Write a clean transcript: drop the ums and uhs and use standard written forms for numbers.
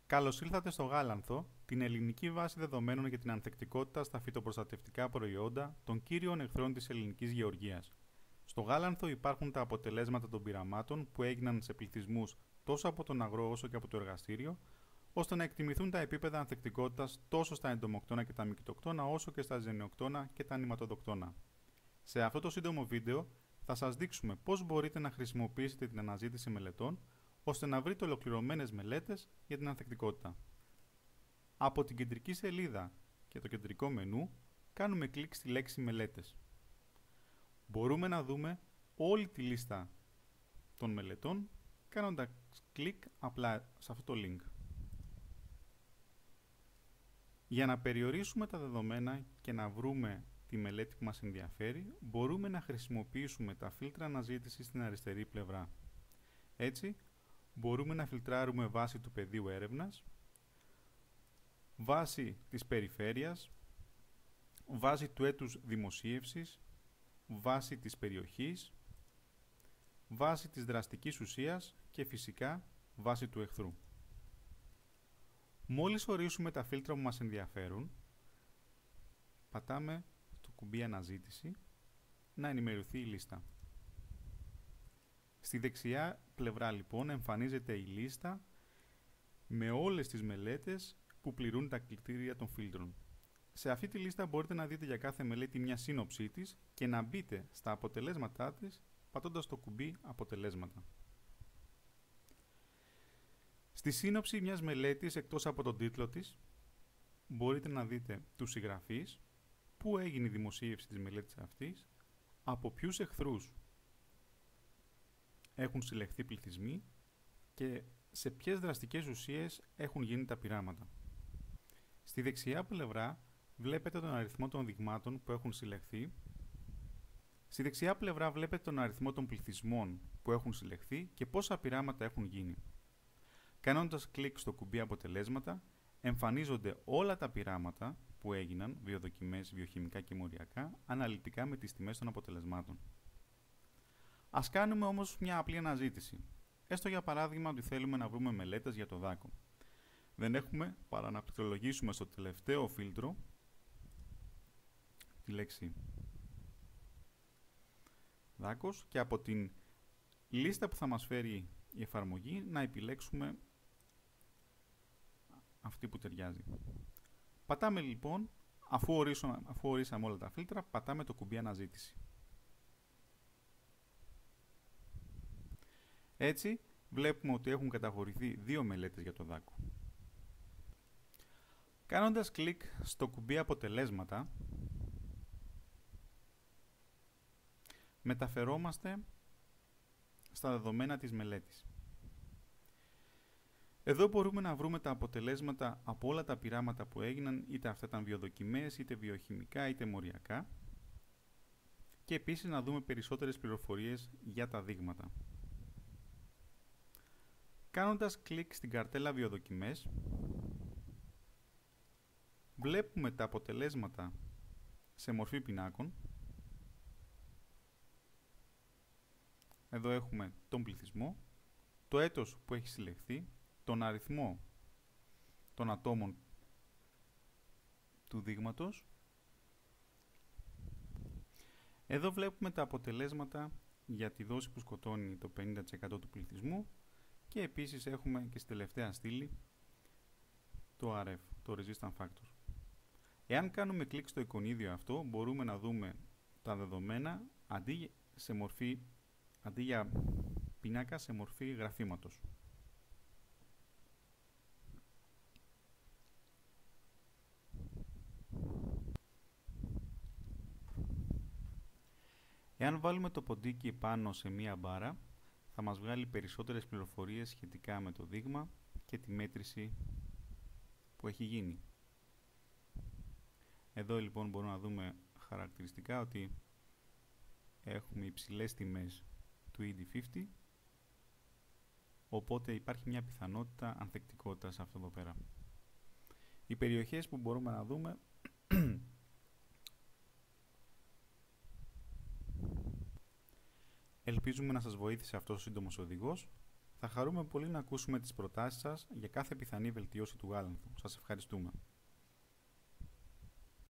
Καλώς ήλθατε στο Γάλανθο, την ελληνική βάση δεδομένων για την ανθεκτικότητα στα φυτοπροστατευτικά προϊόντα των κύριων εχθρών της ελληνικής γεωργίας. Στο Γάλανθο υπάρχουν τα αποτελέσματα των πειραμάτων που έγιναν σε πληθυσμούς τόσο από τον αγρό όσο και από το εργαστήριο, ώστε να εκτιμηθούν τα επίπεδα ανθεκτικότητας τόσο στα εντομοκτώνα και τα μυκητοκτώνα όσο και στα ζενιοκτώνα και τα νηματοδοκτώνα. Σε αυτό το σύντομο βίντεο θα σας δείξουμε πώς μπορείτε να χρησιμοποιήσετε την αναζήτηση μελετών ώστε να βρείτε ολοκληρωμένες μελέτες για την ανθεκτικότητα. Από την κεντρική σελίδα και το κεντρικό μενού κάνουμε κλικ στη λέξη μελέτες. Μπορούμε να δούμε όλη τη λίστα των μελετών κάνοντας κλικ απλά σε αυτό το link. Για να περιορίσουμε τα δεδομένα και να βρούμε τη μελέτη που μας ενδιαφέρει, μπορούμε να χρησιμοποιήσουμε τα φίλτρα αναζήτησης στην αριστερή πλευρά. Έτσι, μπορούμε να φιλτράρουμε βάσει του πεδίου έρευνας, βάσει της περιφέρειας, βάσει του έτους δημοσίευσης, βάσει της περιοχής, βάσει της δραστικής ουσίας και φυσικά βάσει του εχθρού. Μόλις ορίσουμε τα φίλτρα που μας ενδιαφέρουν, πατάμε το κουμπί αναζήτηση να ενημερωθεί η λίστα. Στη δεξιά πλευρά λοιπόν εμφανίζεται η λίστα με όλες τις μελέτες που πληρούν τα κριτήρια των φίλτρων. Σε αυτή τη λίστα μπορείτε να δείτε για κάθε μελέτη μια σύνοψή της και να μπείτε στα αποτελέσματά της πατώντας το κουμπί αποτελέσματα. Στη σύνοψη μιας μελέτης εκτός από τον τίτλο της μπορείτε να δείτε τους συγγραφείς, πού έγινε η δημοσίευση της μελέτης αυτής, από ποιους εχθρούς έχουν συλλεχθεί πληθυσμοί και σε ποιες δραστικές ουσίες έχουν γίνει τα πειράματα. Στη δεξιά πλευρά βλέπετε τον αριθμό των δειγμάτων που έχουν συλλεχθεί. Στη δεξιά πλευρά βλέπετε τον αριθμό των πληθυσμών που έχουν συλλεχθεί και πόσα πειράματα έχουν γίνει. Κάνοντας κλικ στο κουμπί αποτελέσματα, εμφανίζονται όλα τα πειράματα που έγιναν, βιοδοκιμές, βιοχημικά και μοριακά, αναλυτικά με τις τιμές των αποτελεσμάτων. Ας κάνουμε όμως μια απλή αναζήτηση. Έστω για παράδειγμα ότι θέλουμε να βρούμε μελέτες για το δάκο. Δεν έχουμε παρά να πληκτρολογήσουμε στο τελευταίο φίλτρο τη λέξη δάκος και από την λίστα που θα μας φέρει η εφαρμογή να επιλέξουμε αυτή που ταιριάζει. Πατάμε λοιπόν, αφού ορίσαμε όλα τα φίλτρα, πατάμε το κουμπί αναζήτηση. Έτσι, βλέπουμε ότι έχουν καταχωρηθεί δύο μελέτες για το δάκο. Κάνοντας κλικ στο κουμπί αποτελέσματα, μεταφερόμαστε στα δεδομένα της μελέτης. Εδώ μπορούμε να βρούμε τα αποτελέσματα από όλα τα πειράματα που έγιναν, είτε αυτά ήταν βιοδοκιμές, είτε βιοχημικά, είτε μοριακά, και επίσης να δούμε περισσότερες πληροφορίες για τα δείγματα. Κάνοντας κλικ στην καρτέλα βιοδοκιμές, βλέπουμε τα αποτελέσματα σε μορφή πινάκων. Εδώ έχουμε τον πληθυσμό, το έτος που έχει συλλεχθεί, τον αριθμό των ατόμων του δείγματος. Εδώ βλέπουμε τα αποτελέσματα για τη δόση που σκοτώνει το 50% του πληθυσμού και επίσης έχουμε και στη τελευταία στήλη το RF, το Resistance Factor. Εάν κάνουμε κλικ στο εικονίδιο αυτό, μπορούμε να δούμε τα δεδομένα αντί για πίνακα σε μορφή γραφήματος. Εάν βάλουμε το ποντίκι πάνω σε μία μπάρα, θα μας βγάλει περισσότερες πληροφορίες σχετικά με το δείγμα και τη μέτρηση που έχει γίνει. Εδώ λοιπόν μπορούμε να δούμε χαρακτηριστικά ότι έχουμε υψηλές τιμές του ED50, οπότε υπάρχει μια πιθανότητα ανθεκτικότητας αυτό εδώ πέρα. Οι περιοχές που μπορούμε να δούμε ελπίζουμε να σας βοήθησε αυτός ο σύντομος οδηγός. Θα χαρούμε πολύ να ακούσουμε τις προτάσεις σας για κάθε πιθανή βελτίωση του γάλανθου. Σας ευχαριστούμε.